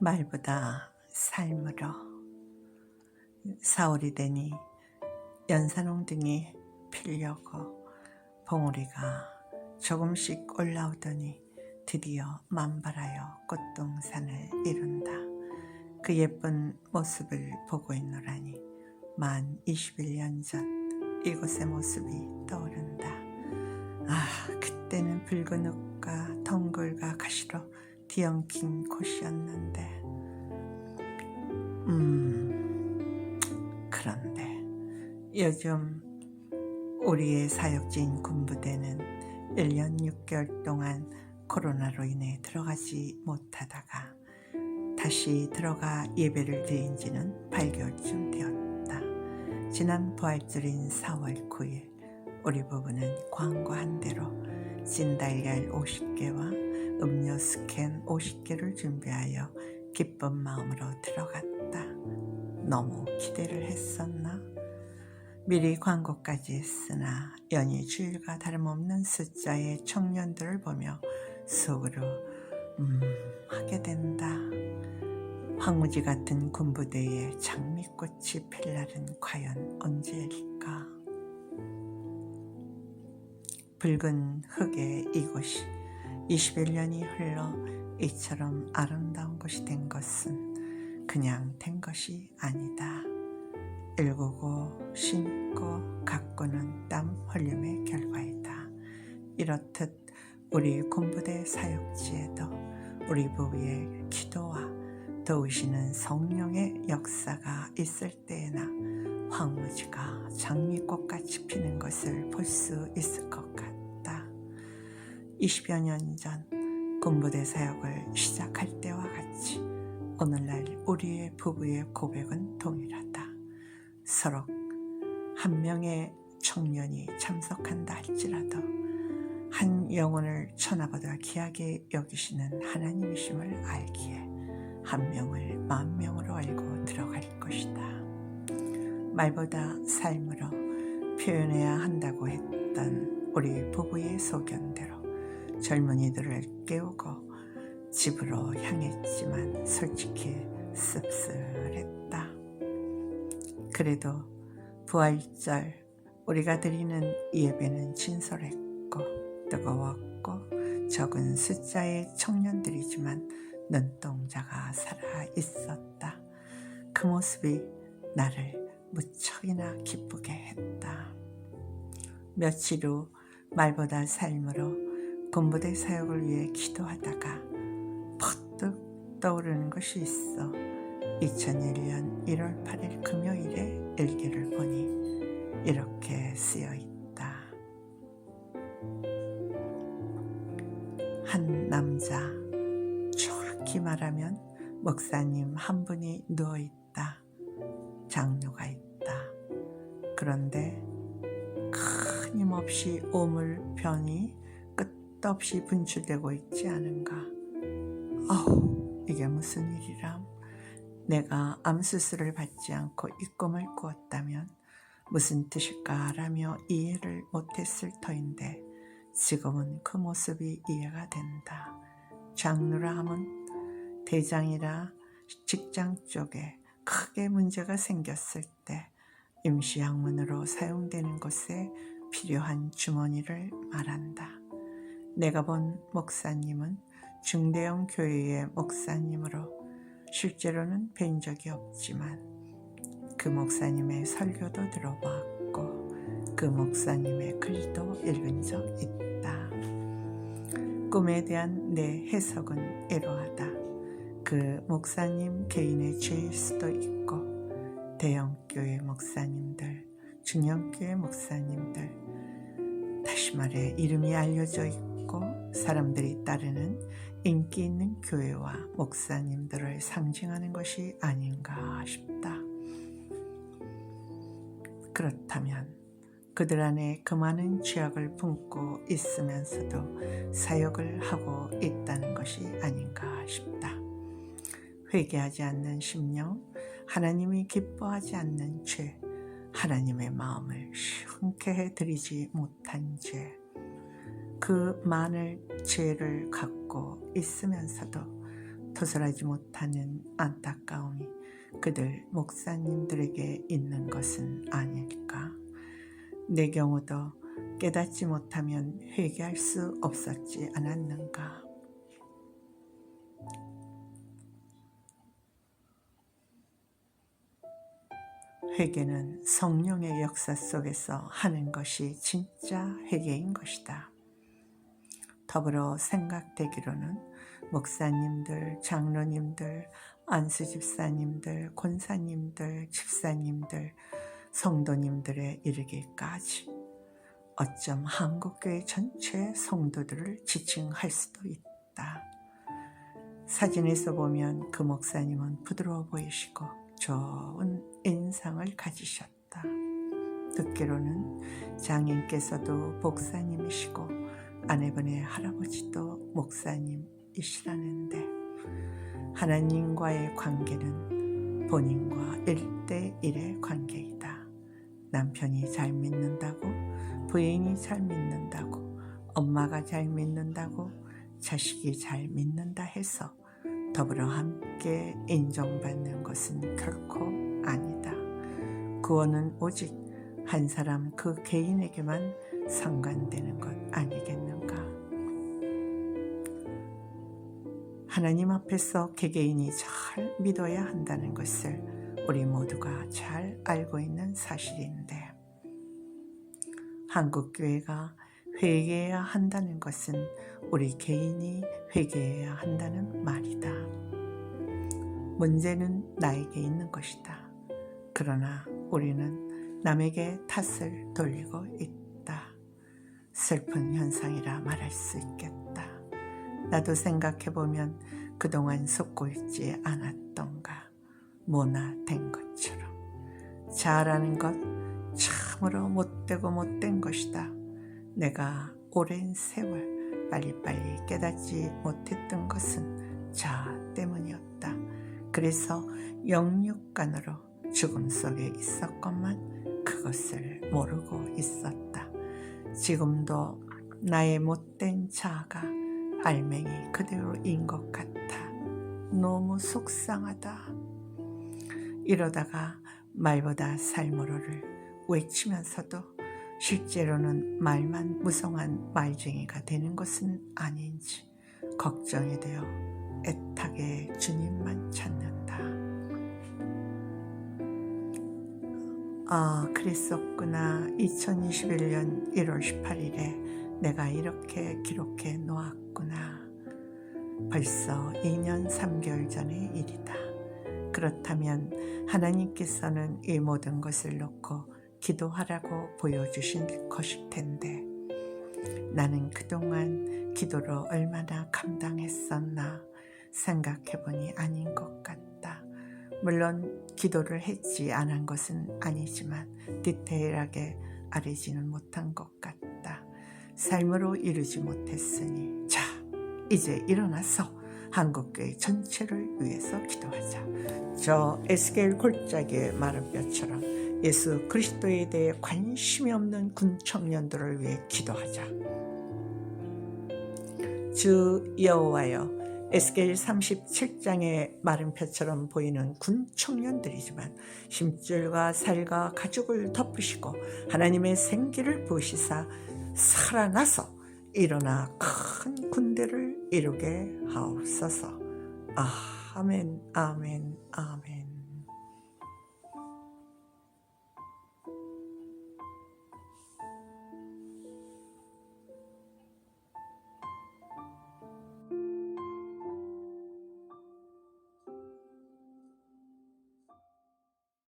말보다 삶으로. 사월이 되니 연산홍등이 피려고 봉우리가 조금씩 올라오더니 드디어 만발하여 꽃동산을 이룬다. 그 예쁜 모습을 보고 있노라니 만 21년 전 이곳의 모습이 떠오른다. 그때는 붉은 흙과 덩굴과 가시로 뒤엉킨 곳이었는데 그런데 요즘 우리의 사역지인 군부대는 1년 6개월 동안 코로나로 인해 들어가지 못하다가 다시 들어가 예배를 드린 지는 8개월쯤 되었다. 지난 부활절인 4월 9일 우리 부부는 광고한 대로 찐달걀 50개와 음료 스캔 50개를 준비하여 기쁜 마음으로 들어갔다. 너무 기대를 했었나? 미리 광고까지 했으나 연이 주일과 다름없는 숫자의 청년들을 보며 속으로 하게 된다. 황무지 같은 군부대에 장미꽃이 필 날은 과연 언제일까? 붉은 흙의 이곳이 21년이 흘러 이처럼 아름다운 곳이 된 것은 그냥 된 것이 아니다. 일구고 심고 가꾸는 땀 흘림의 결과이다. 이렇듯 우리 군부대 사역지에도 우리 부부의 기도와 도우시는 성령의 역사가 있을 때에나 황무지가 장미꽃같이 피는 것을 볼 수 있을 것 같다. 20여 년 전 군부대 사역을 시작할 때와 같이 오늘날 우리의 부부의 고백은 동일하다. 서로 한 명의 청년이 참석한다 할지라도 한 영혼을 천하보다 귀하게 여기시는 하나님이심을 알기에 한 명을 10,000명으로 알고 들어갈 것이다. 말보다 삶으로 표현해야 한다고 했던 우리 부부의 소견대로 젊은이들을 깨우고 집으로 향했지만 솔직히 씁쓸했다. 그래도 부활절 우리가 드리는 예배는 진솔했고 뜨거웠고 적은 숫자의 청년들이지만 눈동자가 살아있었다. 그 모습이 나를 무척이나 기쁘게 했다. 며칠 후 말보다 삶으로 군부대 사역을 위해 기도하다가 퍼뜩 떠오르는 것이 있어 2001년 1월 8일 금요일에 일기를 보니 이렇게 쓰여있다. 한 남자, 정확히 말하면 목사님 한 분이 누워있다. 장류가 있다. 그런데 끊임없이 오물변이 끝없이 분출되고 있지 않은가. 이게 무슨 일이람. 내가 암수술을 받지 않고 이 꿈을 꾸었다면 무슨 뜻일까라며 이해를 못했을 터인데 지금은 그 모습이 이해가 된다. 장루라 함은 대장이라 직장 쪽에 크게 문제가 생겼을 때 임시약문으로 사용되는 곳에 필요한 주머니를 말한다. 내가 본 목사님은 중대형 교회의 목사님으로 실제로는 뵌 적이 없지만 그 목사님의 설교도 들어봤고 그 목사님의 글도 읽은 적 있다. 꿈에 대한 내 해석은 이러하다. 그 목사님 개인의 죄일 수도 있고 대형교회 목사님들, 중형교회 목사님들, 다시 말해 이름이 알려져 있고 사람들이 따르는 인기 있는 교회와 목사님들을 상징하는 것이 아닌가 싶다. 그렇다면 그들 안에 그 많은 죄악을 품고 있으면서도 사역을 하고 있다는 것이 아닌가 싶다. 회개하지 않는 심령, 하나님이 기뻐하지 않는 죄, 하나님의 마음을 흔쾌히 드리지 못한 죄, 그 많은 죄를 갖고 있으면서도 토설하지 못하는 안타까움이 그들 목사님들에게 있는 것은 아닐까? 내 경우도 깨닫지 못하면 회개할 수 없었지 않았는가? 회개는 성령의 역사 속에서 하는 것이 진짜 회개인 것이다. 더불어 생각되기로는 목사님들, 장로님들, 안수집사님들, 권사님들, 집사님들, 성도님들에 이르기까지 어쩜 한국교회 전체 성도들을 지칭할 수도 있다. 사진에서 보면 그 목사님은 부드러워 보이시고 좋은 인상을 가지셨다. 듣기로는 장인께서도 목사님이시고 아내분의 할아버지도 목사님이시라는데 하나님과의 관계는 본인과 1대1의 관계이다. 남편이 잘 믿는다고, 부인이 잘 믿는다고, 엄마가 잘 믿는다고, 자식이 잘 믿는다 해서 더불어 함께 인정받는 것은 결코 아니다. 구원은 오직 한 사람 그 개인에게만 상관되는 것 아니겠는가? 하나님 앞에서 개개인이 잘 믿어야 한다는 것을 우리 모두가 잘 알고 있는 사실인데 한국교회가 회개해야 한다는 것은 우리 개인이 회개해야 한다는 말이다. 문제는 나에게 있는 것이다. 그러나 우리는 남에게 탓을 돌리고 있다. 슬픈 현상이라 말할 수 있겠다. 나도 생각해보면 그동안 속고 있지 않았던가 모나 된 것처럼 잘하는 것 참으로 못되고 못된 것이다. 내가 오랜 세월 빨리빨리 깨닫지 못했던 것은 자 때문이었다. 그래서 영육간으로 죽음 속에 있었건만 그것을 모르고 있었다. 지금도 나의 못된 자아가 알맹이 그대로인 것 같아. 너무 속상하다. 이러다가 말보다 삶으로를 외치면서도 실제로는 말만 무성한 말쟁이가 되는 것은 아닌지 걱정이 되어 애타게 주님만 찾는다. 아, 그랬었구나. 2021년 1월 18일에 내가 이렇게 기록해 놓았구나. 벌써 2년 3개월 전의 일이다. 그렇다면 하나님께서는 이 모든 것을 놓고 기도하라고 보여주신 것일 텐데 나는 그동안 기도로 얼마나 감당했었나 생각해보니 아닌 것 같다. 물론 기도를 했지 않은 것은 아니지만 디테일하게 아뢰지는 못한 것 같다. 삶으로 이루지 못했으니 자, 이제 일어나서 한국교회 전체를 위해서 기도하자. 저 에스겔 골짜기의 마른 뼈처럼 예수 그리스도에 대해 관심이 없는 군 청년들을 위해 기도하자. 주 여호와여, 에스겔 37장의 마른 뼈처럼 보이는 군 청년들이지만 힘줄과 살과 가죽을 덮으시고 하나님의 생기를 부으시사 살아나서 일어나 큰 군대를 이루게 하옵소서. 아멘, 아멘, 아멘.